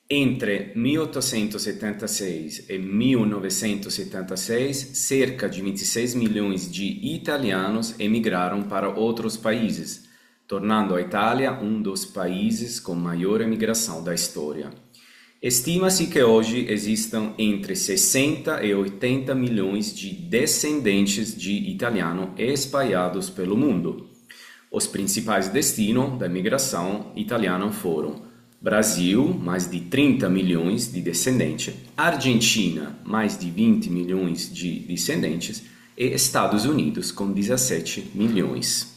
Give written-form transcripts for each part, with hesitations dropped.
Entre 1876 e 1976, cerca de 26 milhões de italianos emigraram para outros países, tornando a Itália um dos países com maior imigração da história. Estima-se que hoje existam entre 60 e 80 milhões de descendentes de italiano espalhados pelo mundo. Os principais destinos da imigração italiana foram Brasil, mais de 30 milhões de descendentes, Argentina, mais di 20 milhões de descendentes e Estados Unidos com 17 milhões.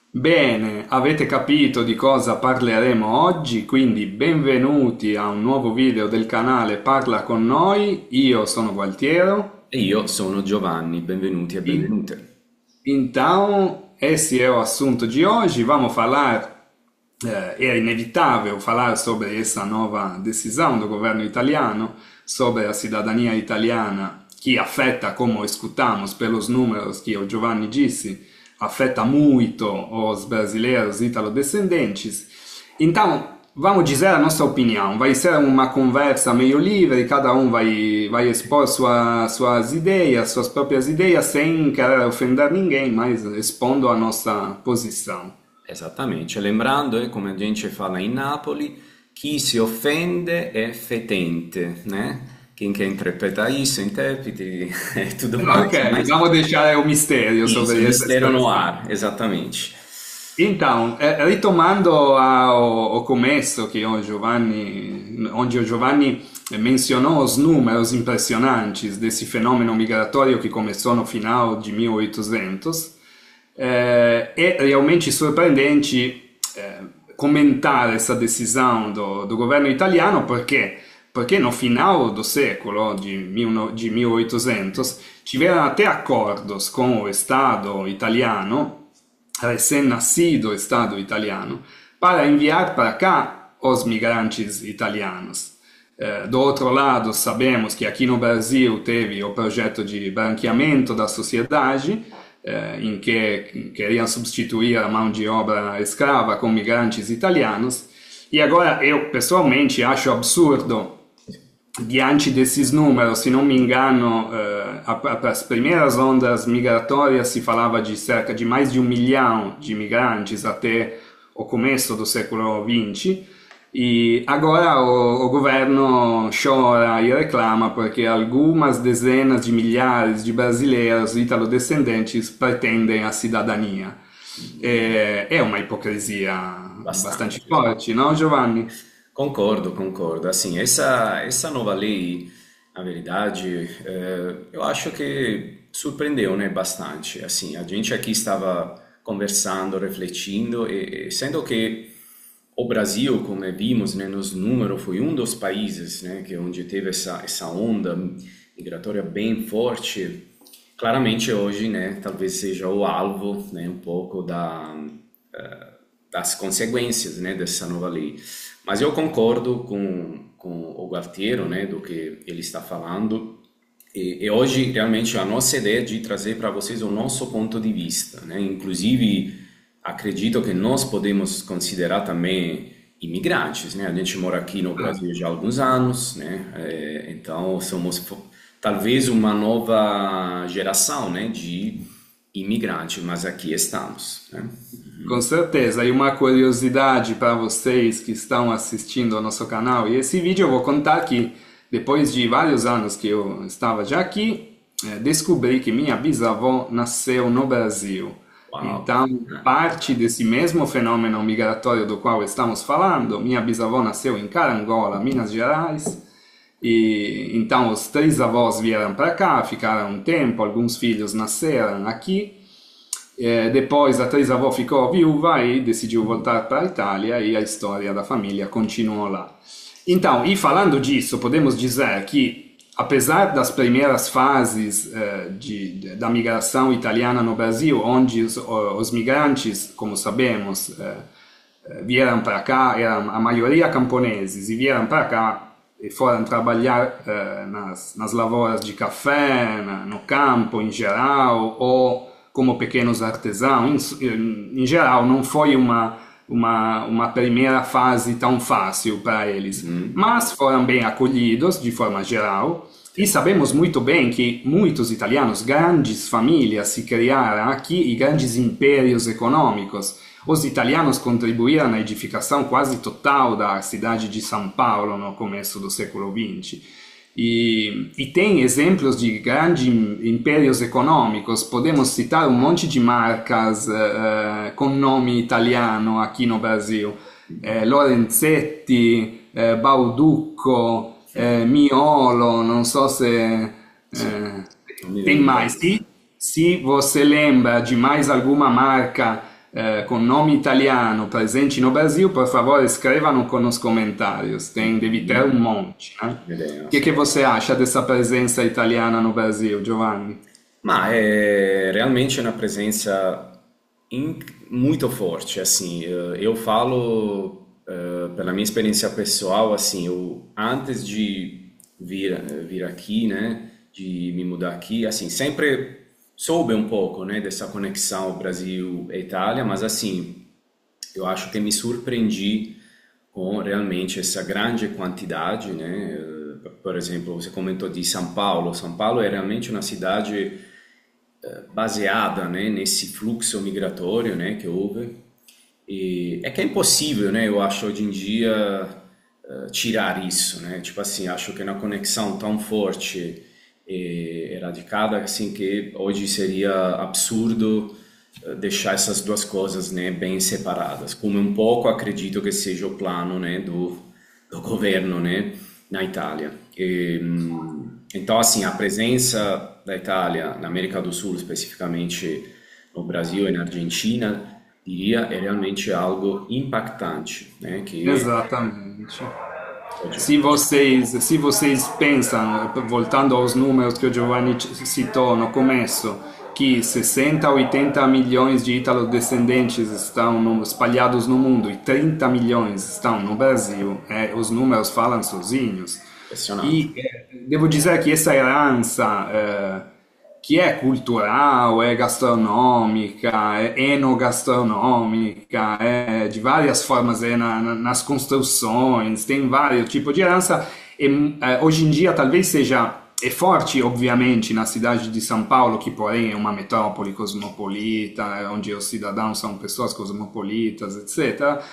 Bene, avete capito di cosa parleremo oggi, quindi benvenuti a un nuovo video del canale Parla con noi. Io sono Gualtiero. E io sono Giovanni, benvenuti e benvenute. Então, esse é o assunto de hoje. Vamos falar, é inevitável falar sobre essa nova decisão do governo italiano sobre a cidadania italiana, que afeta, como escutamos pelos números que o Giovanni disse, afeta muito os brasileiros italo-descendentes. Então, vamos dizer a nossa opinião. Vai ser uma conversa meio livre, cada um vai expor suas ideias, suas próprias ideias, sem querer ofender ninguém, mas expondo a nossa posição. Exatamente. Lembrando, come a gente fala in Napoli, chi si offende è fetente, né? Quem quer interpretar isso, interprete, é tudo mais. Ok, mas vamos deixar o mistério sobre isso. Mistério no ar, exatamente. Então, ritomando ao começo que onde o Giovanni mencionou os números impressionantes desse fenômeno migratório que começou no final de 1800, é realmente surpreendente comentar essa decisão do governo italiano, porque no final do século de 1800 tiveram até acordos com o Estado italiano, recém-nascido Estado italiano, para enviar para cá os migrantes italianos. Do outro lado, sabemos que aqui no Brasil teve o projeto de branqueamento da sociedade, em que queriam substituir a mão de obra escrava com migrantes italianos. E agora eu pessoalmente acho absurdo, diante desses números, se não me engano, para as primeiras ondas migratórias se falava de cerca de mais de 1 milhão de imigrantes até o começo do século XX, e agora o governo chora e reclama porque algumas dezenas de milhares de brasileiros italo-descendentes pretendem a cidadania. É uma hipocrisia bastante forte, não, Giovanni? Concordo. Assim, essa nova lei, na verdade, eu acho que surpreendeu, né, bastante. Assim, a gente aqui estava conversando, refletindo, e sendo que o Brasil, como vimos, né, nos números, foi um dos países, né, onde teve essa onda migratória bem forte. Claramente hoje, né, talvez seja o alvo, né, um pouco das consequências, né, dessa nova lei. Mas eu concordo com o Gualtiero, né, do que ele está falando, e hoje realmente a nossa ideia é de trazer para vocês o nosso ponto de vista, né, inclusive acredito que nós podemos considerar também imigrantes, né, a gente mora aqui no Brasil já há alguns anos, né, então somos talvez uma nova geração, né, de imigrantes, mas aqui estamos, né? Com certeza, e uma curiosidade para vocês que estão assistindo ao nosso canal, e esse vídeo eu vou contar que depois de vários anos que eu estava já aqui, descobri que minha bisavó nasceu no Brasil. Uau. Então, parte desse mesmo fenômeno migratório do qual estamos falando, minha bisavó nasceu em Carangola, Minas Gerais, e então os 3 avós vieram para cá, ficaram um tempo, alguns filhos nasceram aqui. Depois a 3 avó ficou viúva e decidiu voltar para a Itália, e a história da família continuou lá. Então, e falando disso, podemos dizer que, apesar das primeiras fases da migração italiana no Brasil, onde os migrantes, como sabemos, vieram para cá, eram a maioria camponeses, e vieram para cá e foram trabalhar nas lavouras de café, no campo em geral, ou como pequenos artesãos. Em geral, não foi uma primeira fase tão fácil para eles, mas foram bem acolhidos de forma geral. E sabemos muito bem que muitos italianos, grandes famílias se criaram aqui e grandes impérios econômicos. Os italianos contribuíram na edificação quase total da cidade de São Paulo no começo do século XX. E tem exemplos de grandes impérios econômicos. Podemos citar um monte de marcas com nome italiano aqui no Brasil. Lorenzetti, Bauducco, Miolo, não sei se tem mais. Se você lembra de mais alguma marca com nome italiano presente no Brasil, por favor, escrevano nos comentários. Deve ter um monte, né? O que você acha dessa presença italiana no Brasil, Giovanni? Ma è realmente una presenza muito forte, assim, eu falo pela minha experiência pessoal, assim, antes de vir aqui, né, de me mudar aqui, assim, sempre soube um pouco, né, dessa conexão Brasil e Itália, mas assim, eu acho que me surpreendi com realmente essa grande quantidade, né? Por exemplo, você comentou de São Paulo. São Paulo é realmente uma cidade baseada, né, nesse fluxo migratório, né, que houve. E é que é impossível, né, eu acho, hoje em dia tirar isso, né? Tipo assim, acho que é uma conexão tão forte e radicada assim que hoje seria absurdo deixar essas duas coisas, né, bem separadas, como um pouco acredito que seja o plano, né, do governo, né, na Itália. Então, assim, a presença da Itália na América do Sul, especificamente no Brasil e na Argentina, diria, é realmente algo impactante, né, que... Exatamente. Se vocês pensam, voltando aos números que o Giovanni citou no começo, que 60 a 80 milhões de ítalo-descendentes estão espalhados no mundo e 30 milhões estão no Brasil, os números falam sozinhos. E devo dizer que essa herança, que é cultural, é gastronômica, é enogastronômica, é de várias formas, nas construções, tem vários tipos de herança. Hoje em dia talvez é forte, obviamente, na cidade de São Paulo, que porém é uma metrópole cosmopolita, onde os cidadãos são pessoas cosmopolitas, etc.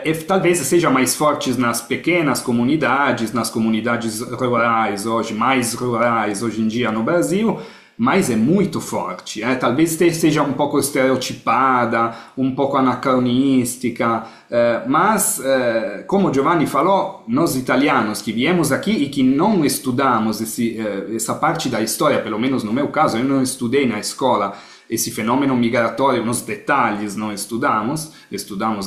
E talvez seja mais forte nas pequenas comunidades, nas comunidades rurais, mais rurais hoje em dia no Brasil, mas é muito forte, talvez seja um pouco estereotipada, um pouco anacronística, mas, como Giovanni falou, nós italianos que viemos aqui e que não estudamos essa parte da história, pelo menos no meu caso, eu não estudei na escola esse fenômeno migratório, nos detalhes não estudamos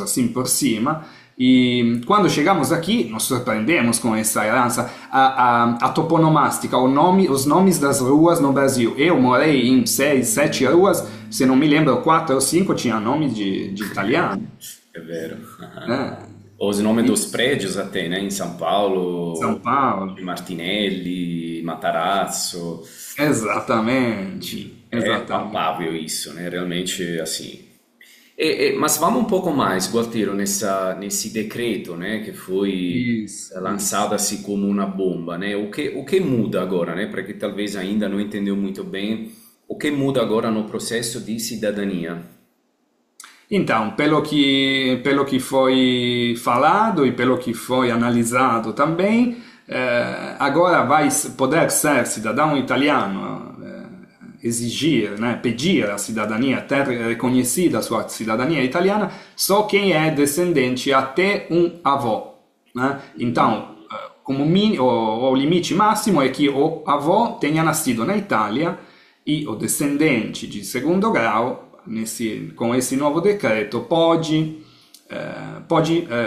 assim por cima. E quando chegamos aqui, nos surpreendemos com essa herança, a toponomastica, os nomes das ruas no Brasil. Eu morei em 6, 7 ruas, se não me lembro, 4 ou 5 tinham nome de italiano. É vero. Os nomes dos prédios até, né? Em São Paulo, Martinelli, Matarazzo. Exatamente. É palpável isso, né? Realmente, assim... mas vamos um pouco mais, Gualtiero, nesse decreto, né, que foi lançado assim como uma bomba, né? O que muda agora, né? Para quem talvez ainda não entendeu muito bem, o que muda agora no processo de cidadania? Então, pelo que foi falado e pelo que foi analisado também, agora vai poder ser cidadão italiano, exigir, né, pedir a cidadania, ter reconhecida a sua cidadania italiana, só quem é descendente até um avô, né? Então, o limite máximo é que o avô tenha nascido na Itália e o descendente de segundo grau, com esse novo decreto, pode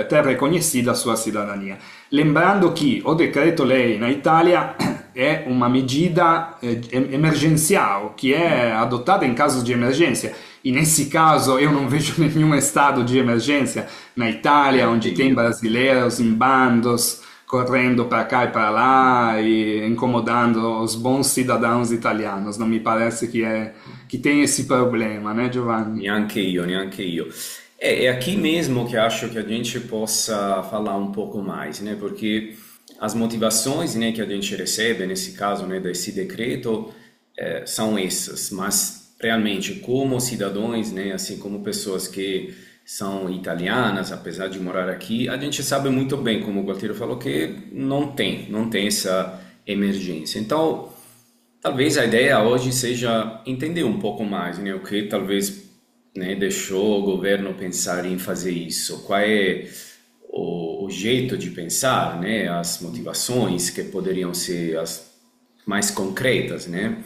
ter reconhecida a sua cidadania. Lembrando que o decreto-lei na Itália é uma medida emergencial, que é adotada em casos de emergência. E nesse caso eu não vejo nenhum estado de emergência na Itália, onde tem brasileiros em bandos, correndo para cá e para lá e incomodando os bons cidadãos italianos. Não me parece que que tem esse problema, né, Giovanni? Neanche io, neanche io. É aqui mesmo que acho que a gente possa falar um pouco mais, né? Porque as motivações, né, que a gente recebe, nesse caso, né, desse decreto, são essas, mas realmente como cidadãos, né, assim como pessoas que são italianas, apesar de morar aqui, a gente sabe muito bem, como o Gualtiero falou, que não tem essa emergência. Então, talvez a ideia hoje seja entender um pouco mais, né, o que talvez, né, deixou o governo pensar em fazer isso, qual é o jeito de pensar, né, as motivações que poderiam ser as mais concretas, né?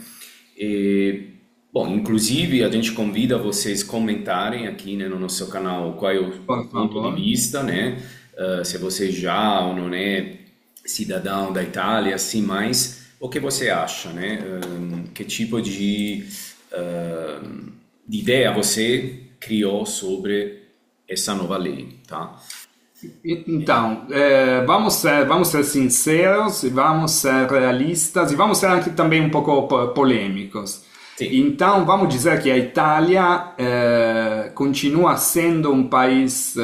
E, bom, inclusive a gente convida vocês comentarem aqui, né, no nosso canal qual é o Por ponto de favor. vista, né? Se você já ou não é cidadão da Itália, assim, mas o que você acha, né? Que tipo de ideia você criou sobre essa nova lei, tá? Então, vamos ser sinceros, e vamos ser realistas e vamos ser aqui também um pouco polêmicos. Sì, Então, vamos dizer que a Itália continua sendo um país,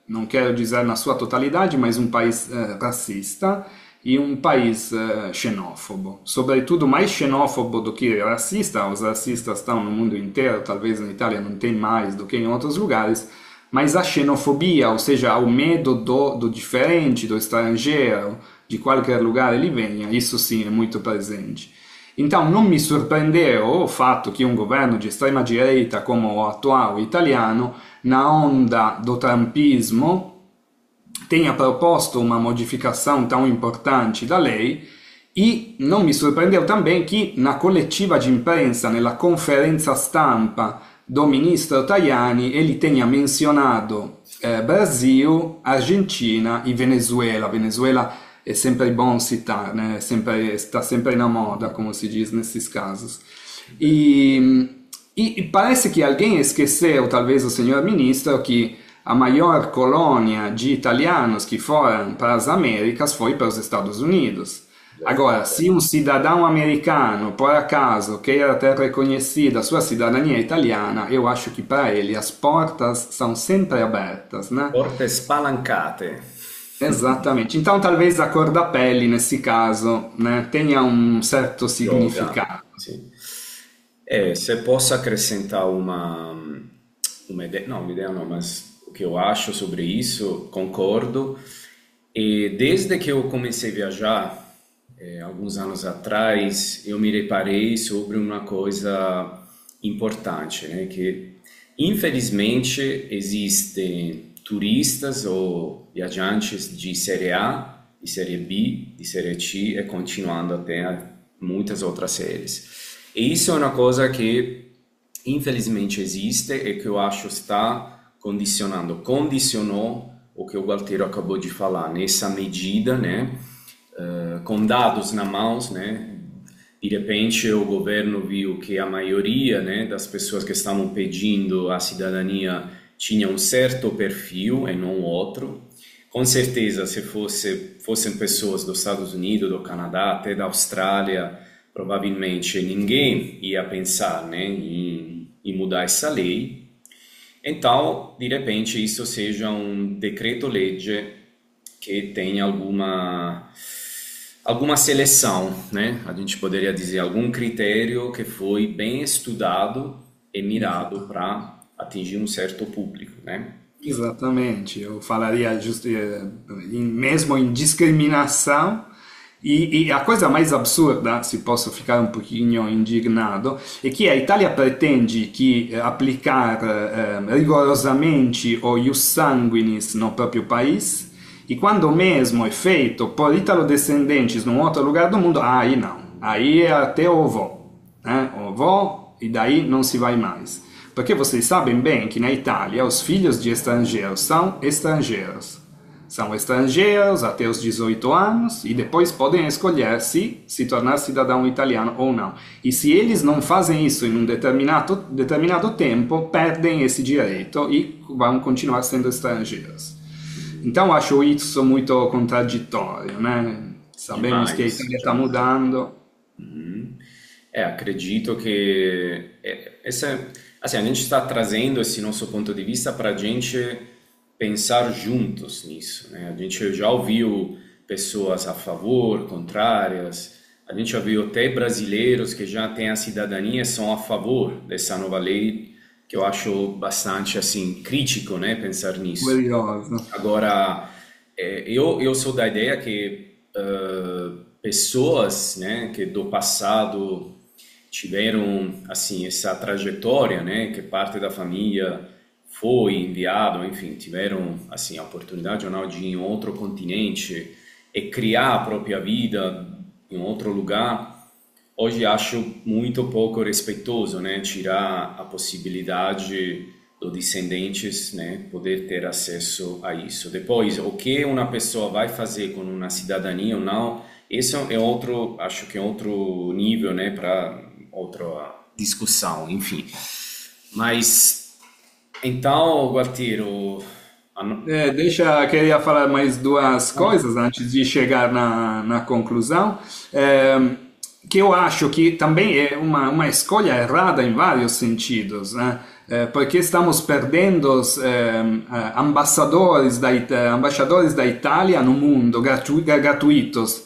não quero dizer na sua totalidade, mas um país racista e um país xenófobo. Sobretudo mais xenófobo do que racista. Os racistas estão no mundo inteiro, talvez na Itália não tem mais do que em outros lugares, mas a xenofobia, ou seja, o medo do diferente, do estrangeiro, de qualquer lugar ele venha, isso sim é muito presente. Então non mi surpreendeu o fatto che un governo di estrema direita come o atual italiano, na onda do trumpismo, tenha proposto uma modificação tão importante da lei e non mi surpreendeu também que na coletiva de imprensa, nella conferenza stampa do ministro Tajani, ele tenha mencionado Brasil, Argentina e Venezuela. Venezuela é sempre bom citar, né? Está sempre na moda, como se diz nesses casos. E parece que alguém esqueceu, talvez o senhor ministro, que a maior colônia de italianos que foram para as Américas foi para os Estados Unidos. Agora, se um cidadão americano, por acaso, queira ter reconhecida a sua cidadania italiana, eu acho que para ele as portas são sempre abertas, né? porte spalancate. Exatamente. Então, talvez a cor da pele, nesse caso, né, tenha um certo Yoga, significado. sì. Se posso acrescentar uma ideia, não, uma ideia não, mas o que eu acho sobre isso, concordo. E desde que eu comecei a viajar, alguns anos atrás, eu me reparei sobre uma coisa importante, né? Que infelizmente existem turistas ou viajantes de série A, de série B, de série C e continuando até muitas outras séries. E isso é uma coisa que infelizmente existe e que eu acho está condicionou o que o Gualtiero acabou de falar, nessa medida, né? Com dados na mão, né? De repente o governo viu que a maioria, né, das pessoas que estavam pedindo a cidadania tinha um certo perfil e não outro. Com certeza, se fossem pessoas dos Estados Unidos, do Canadá, até da Austrália, provavelmente ninguém ia pensar, né, em mudar essa lei. Então, de repente, isso seja um decreto-legge que tem alguma seleção, né? A gente poderia dizer algum critério que foi bem estudado e mirado para atingir um certo público, né? Exatamente, eu falaria mesmo em discriminação e a coisa mais absurda, se posso ficar um pouquinho indignado, é que a Itália pretende que aplicar rigorosamente o ius sanguinis no próprio país e quando mesmo é feito por italo-descendentes num outro lugar do mundo, aí não, aí é até o avô, né? O avô e daí não se vai mais. Porque vocês sabem bem que na Itália os filhos de estrangeiros são estrangeiros. São estrangeiros até os 18 anos e depois podem escolher se tornar cidadão italiano ou não. E se eles não fazem isso em um determinado tempo, perdem esse direito e vão continuar sendo estrangeiros. Então acho isso muito contraditório, né? Sabemos que a Demais, Itália está demais. mudando. acredito que assim, a gente está trazendo esse nosso ponto de vista para a gente pensar juntos nisso, né? A gente já ouviu pessoas a favor, contrárias, a gente já viu até brasileiros que já têm a cidadania e são a favor dessa nova lei, que eu acho bastante assim crítico, né, pensar nisso. Curioso. Agora, eu sou da ideia que pessoas, né, que do passado tiveram assim essa trajetória, né, que parte da família foi enviado, enfim, tiveram assim a oportunidade ou não de ir em outro continente e criar a própria vida em outro lugar. Hoje acho muito pouco respeitoso, né, tirar a possibilidade dos descendentes, né, poder ter acesso a isso. Depois, o que uma pessoa vai fazer com uma cidadania ou não, esse é outro, acho que é outro nível, né, para outra discussão, enfim. Mas, então, Gualtiero, Queria falar mais duas coisas antes de chegar na conclusão. Que eu acho que também é uma escolha errada em vários sentidos, né? Porque estamos perdendo embaixadores da Itália no mundo, gratuitos,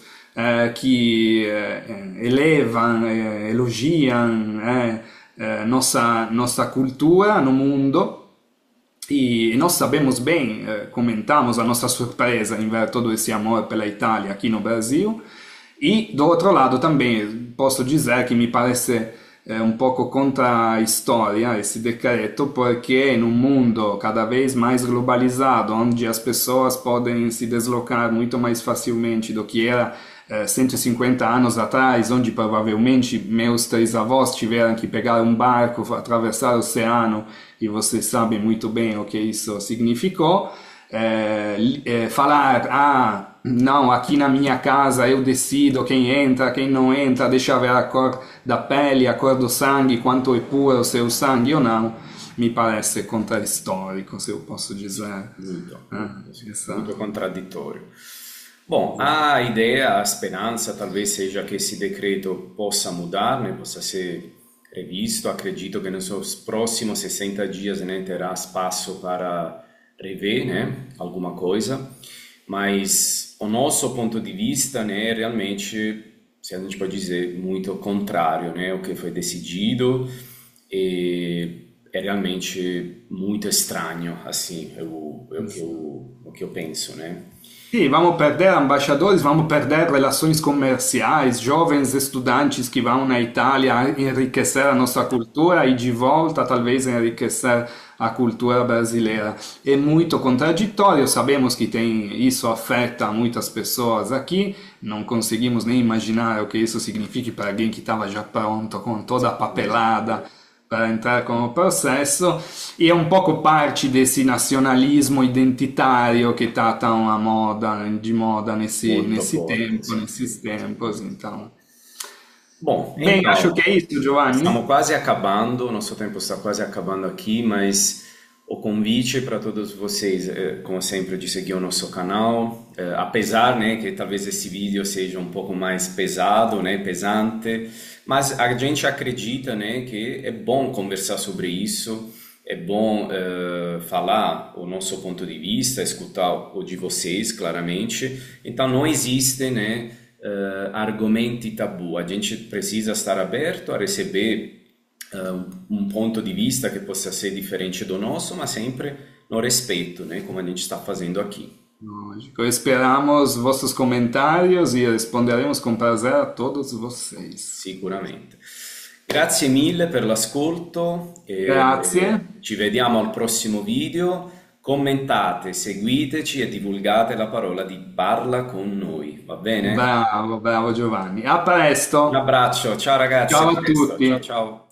que elevam, elogiam nossa cultura no mundo. E nós sabemos bem, comentamos a nossa surpresa em ver todo esse amor pela Itália aqui no Brasil. E do outro lado também posso dizer que me parece um pouco contra a história esse decreto, porque em um mundo cada vez mais globalizado, onde as pessoas podem se deslocar muito mais facilmente do que era 150 anos atrás, onde provavelmente meus três avós tiveram que pegar um barco, atravessar o oceano, e vocês sabem muito bem o que isso significou. Falar, não, aqui na minha casa eu decido quem entra, quem não entra, deixa ver a cor da pele, a cor do sangue, quanto é puro o seu sangue ou não, me parece contra-histórico, se eu posso dizer. Muito contraditório. Bom, a ideia, a speranza talvez seja que esse decreto possa mudar, né, possa ser revisto. Acredito que nos próximos 60 dias, né, terá espaço para rever, né, alguma coisa, mas o nosso ponto de vista, né, realmente, se a gente pode dizer, muito contrário, né, o que foi decidido, e é realmente muito estranho, assim, o que eu penso, né? Sim, vamos perder embaixadores, vamos perder relações comerciais, jovens estudantes que vão na Itália enriquecer a nossa cultura e de volta talvez enriquecer a cultura brasileira. É muito contraditório, sabemos que isso afeta muitas pessoas aqui, não conseguimos nem imaginar o que isso significa para alguém que estava já pronto com toda a papelada para entrar com o processo, e é um pouco parte desse nazionalismo identitário que está tão de moda nesses tempos, então. Bom, Bem, então, acho que é isso, Giovanni. estamos quase acabando, nosso tempo está quase acabando aqui, mas o convite para todos vocês, como sempre, de seguir o nosso canal, apesar, né, que talvez esse vídeo seja um pouco mais pesado, né, pesante, mas a gente acredita, né, que é bom conversar sobre isso, é bom falar o nosso ponto de vista, escutar o de vocês, claramente. Então não existe, né, argomenti tabu, a gente precisa estar aberto a receber um ponto de vista que possa ser diferente do nosso, mas sempre no respeito, né, como a gente está fazendo aqui. Lógico. Esperamos vossos comentários e responderemos com prazer a todos vocês. Sicuramente. Grazie mille per l'ascolto. Grazie. Ci vediamo al prossimo video. Commentate, seguiteci e divulgate la parola di Parla con noi, va bene? Bravo, bravo Giovanni. A presto. Un abbraccio, ciao ragazzi, Ciao a a presto. tutti. Ciao ciao.